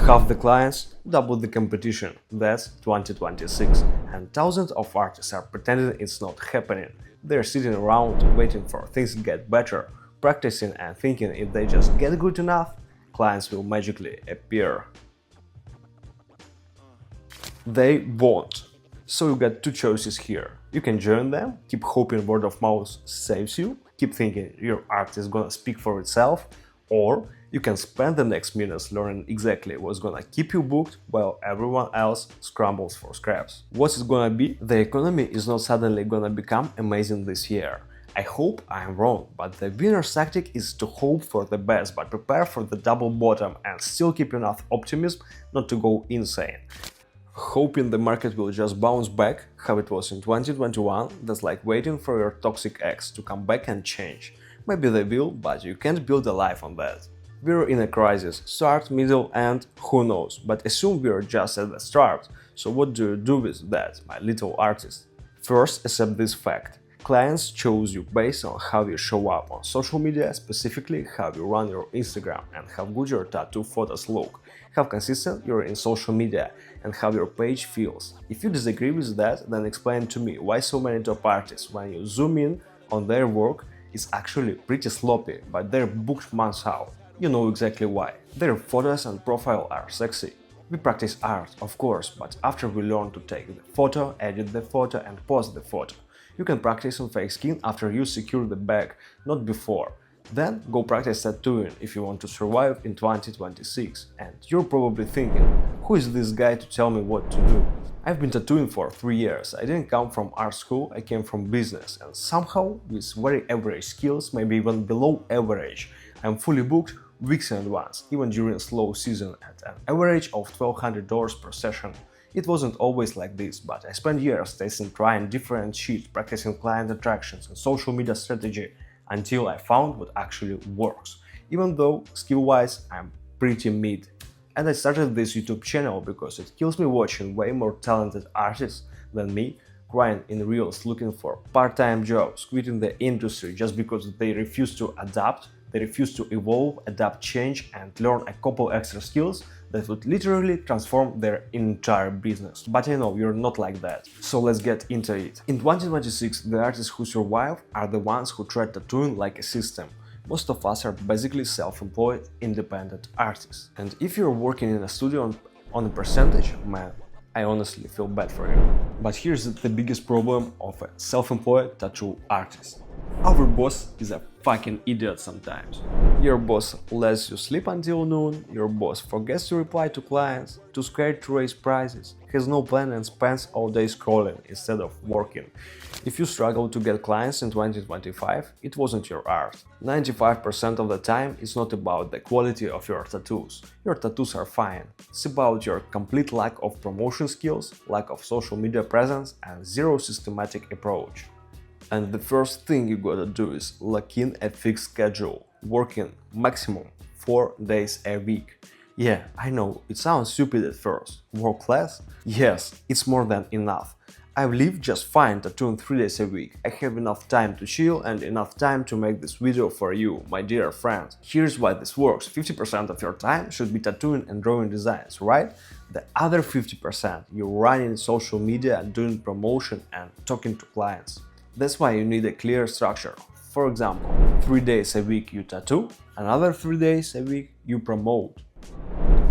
Half the clients, double the competition. That's 2026. And thousands of artists are pretending it's not happening. They're sitting around waiting for things to get better, practicing and thinking if they just get good enough, clients will magically appear. They won't. So you got two choices here. You can join them, keep hoping word of mouth saves you, keep thinking your art is gonna speak for itself, or you can spend the next minutes learning exactly what's gonna keep you booked while everyone else scrambles for scraps. What's it gonna be? The economy is not suddenly gonna become amazing this year. I hope I'm wrong, but the winner's tactic is to hope for the best but prepare for the double bottom and still keep enough optimism not to go insane. Hoping the market will just bounce back, how it was in 2021, that's like waiting for your toxic ex to come back and change. Maybe they will, but you can't build a life on that. We're in a crisis, start, middle, end, who knows, but assume we're just at the start. So what do you do with that, my little artist? First, accept this fact. Clients chose you based on how you show up on social media, specifically how you run your Instagram and how good your tattoo photos look, how consistent you're in social media, and how your page feels. If you disagree with that, then explain to me why so many top artists, when you zoom in on their work, is actually pretty sloppy, but they're booked months out. You know exactly why. Their photos and profile are sexy. We practice art, of course, but after we learn to take the photo, edit the photo and post the photo. You can practice on fake skin after you secure the bag, not before. Then go practice tattooing if you want to survive in 2026. And you're probably thinking, who is this guy to tell me what to do? I've been tattooing for 3 years. I didn't come from art school, I came from business. And somehow, with very average skills, maybe even below average, I'm fully booked weeks in advance, even during slow season at an average of $1,200 per session. It wasn't always like this, but I spent years testing, trying different shit, practicing client attractions and social media strategy until I found what actually works, even though skill-wise I'm pretty mid. And I started this YouTube channel because it kills me watching way more talented artists than me crying in reels looking for part-time jobs, quitting the industry just because they refuse to adapt, they refuse to evolve, adapt, change and learn a couple extra skills that would literally transform their entire business. But I know you're not like that, so let's get into it. In 2026, the artists who survive are the ones who treat tattooing like a system. Most of us are basically self-employed, independent artists. And if you're working in a studio on a percentage, man, I honestly feel bad for you. But here's the biggest problem of a self-employed tattoo artist. Our boss is a fucking idiot sometimes. Your boss lets you sleep until noon, your boss forgets to reply to clients, too scared to raise prices, has no plan and spends all day scrolling instead of working. If you struggle to get clients in 2025, it wasn't your art. 95% of the time it's not about the quality of your tattoos. Your tattoos are fine. It's about your complete lack of promotion skills, lack of social media presence and zero systematic approach. And the first thing you gotta do is lock in a fixed schedule, working maximum 4 days a week. Yeah, I know, it sounds stupid at first. Work less? Yes, it's more than enough. I live just fine tattooing 3 days a week. I have enough time to chill and enough time to make this video for you, my dear friends. Here's why this works. 50% of your time should be tattooing and drawing designs, right? The other 50% you're running social media, doing promotion and talking to clients. That's why you need a clear structure. For example, 3 days a week you tattoo, another 3 days a week you promote.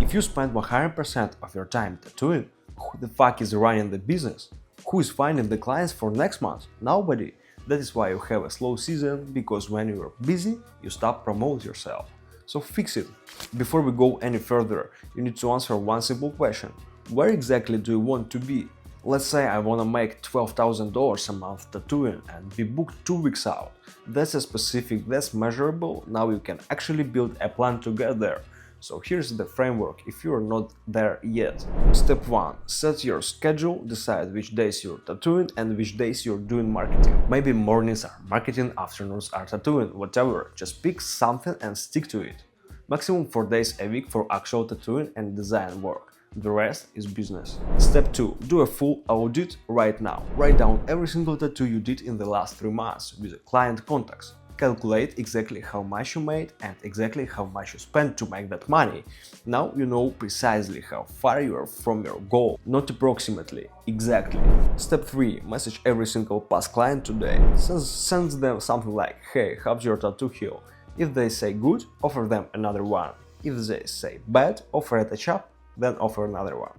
If you spend 100% of your time tattooing, who the fuck is running the business? Who is finding the clients for next month? Nobody. That is why you have a slow season, because when you are busy, you stop promoting yourself. So fix it. Before we go any further, you need to answer one simple question. Where exactly do you want to be? Let's say I want to make $12,000 a month tattooing and be booked 2 weeks out. That's a specific, that's measurable, now you can actually build a plan to get there. So here's the framework if you're not there yet. Step 1. Set your schedule, decide which days you're tattooing and which days you're doing marketing. Maybe mornings are marketing, afternoons are tattooing, whatever, just pick something and stick to it. Maximum 4 days a week for actual tattooing and design work. The rest is business. Step 2. Do a full audit right now. Write down every single tattoo you did in the last 3 months with client contacts. calculate exactly how much you made and exactly how much you spent to make that money. Now you know precisely how far you are from your goal, not approximately, exactly. Step 3. Message every single past client today. Send them something like, hey, how's your tattoo heal? If they say good, offer them another one. If they say bad, offer a touch-up, then offer another one.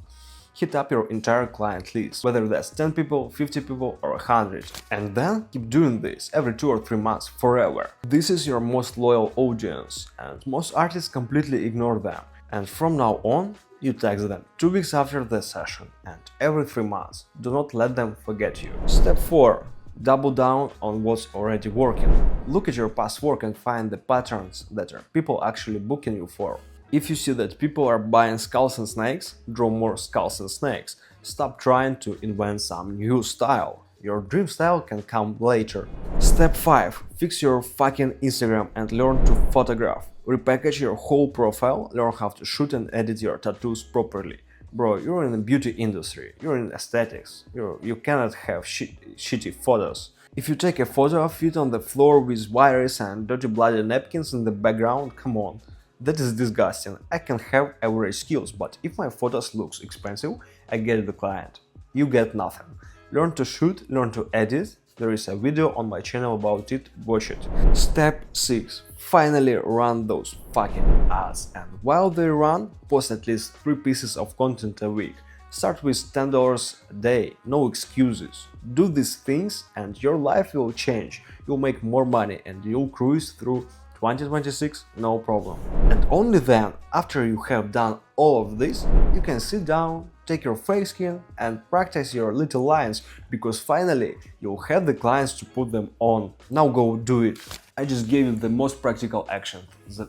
Hit up your entire client list, whether that's 10 people, 50 people or 100. And then keep doing this every 2 or 3 months forever. This is your most loyal audience, and most artists completely ignore them. And from now on, you text them 2 weeks after the session and every 3 months. Do not let them forget you. Step 4. Double down on what's already working. Look at your past work and find the patterns that are people actually booking you for. If you see that people are buying skulls and snakes, draw more skulls and snakes. Stop trying to invent some new style. Your dream style can come later. Step 5. Fix your fucking Instagram and learn to photograph. Repackage your whole profile, learn how to shoot and edit your tattoos properly. Bro, you're in the beauty industry, you're in aesthetics, you cannot have shitty photos. If you take a photo of it on the floor with wires and dirty bloody napkins in the background, come on. That is disgusting. I can have average skills, but if my photos looks expensive, I get the client. You get nothing. Learn to shoot, learn to edit. There is a video on my channel about it, watch it. Step 6. Finally run those fucking ads, and while they run, post at least 3 pieces of content a week. Start with $10 a day, no excuses. Do these things and your life will change. You'll make more money and you'll cruise through 2026, no problem. And only then, after you have done all of this, you can sit down, take your face scan and practice your little lines, because finally you'll have the clients to put them on. Now go do it. I just gave you the most practical action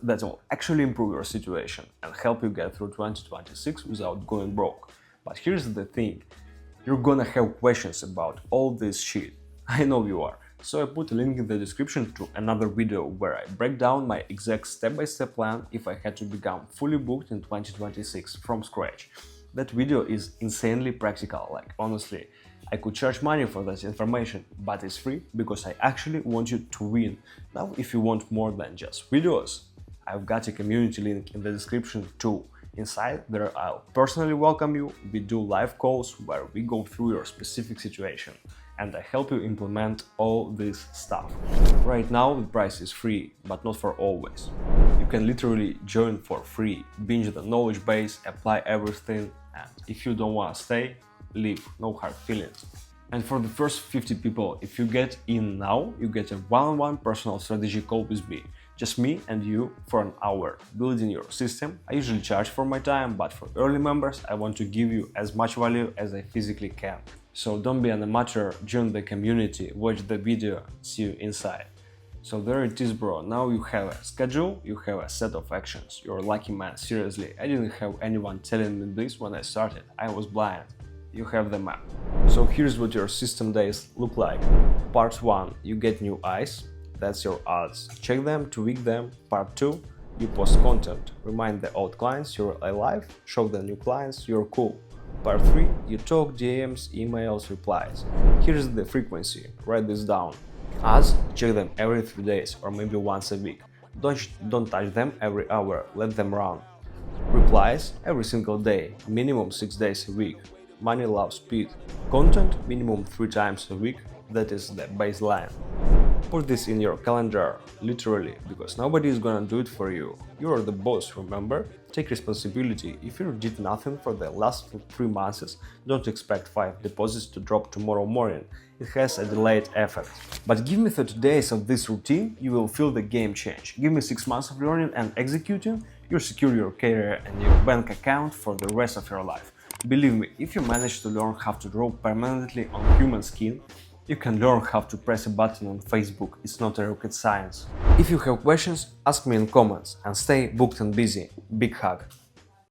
that will actually improve your situation and help you get through 2026 without going broke. But here's the thing, you're gonna have questions about all this shit. I know you are. So I put a link in the description to another video where I break down my exact step-by-step plan if I had to become fully booked in 2026 from scratch. That video is insanely practical, like honestly, I could charge money for that information, but it's free because I actually want you to win. Now if you want more than just videos, I've got a community link in the description too. Inside there I'll personally welcome you, we do live calls where we go through your specific situation and I help you implement all this stuff. Right now the price is free, but not for always. You can literally join for free, binge the knowledge base, apply everything, and if you don't want to stay, leave, no hard feelings. And for the first 50 people, if you get in now, you get a one-on-one personal strategy call with me. Just me and you for an hour, building your system. I usually charge for my time, but for early members, I want to give you as much value as I physically can. So don't be an amateur, join the community, watch the video, see you inside. So there it is, bro. Now you have a schedule, you have a set of actions. You're a lucky man, seriously. I didn't have anyone telling me this when I started. I was blind. You have the map. So here's what your system days look like. Part 1, you get new eyes. That's your ads. Check them, tweak them. Part 2, you post content. Remind the old clients you're alive, show the new clients you're cool. Part 3, you talk, DMs, emails, replies. Here's the frequency, write this down. Ads, check them every 3 days or maybe once a week. Don't touch them every hour, let them run. Replies, every single day, minimum 6 days a week. Money loves speed. Content, minimum 3 times a week, that is the baseline. Put this in your calendar, literally, because nobody is gonna do it for you. You are the boss, remember? Take responsibility. If you did nothing for the last 3 months, don't expect 5 deposits to drop tomorrow morning. It has a delayed effect. But give me 30 days of this routine, you will feel the game change. Give me 6 months of learning and executing, you secure your career and your bank account for the rest of your life. Believe me, if you manage to learn how to draw permanently on human skin, you can learn how to press a button on Facebook, it's not a rocket science. If you have questions, ask me in comments and stay booked and busy. Big hug.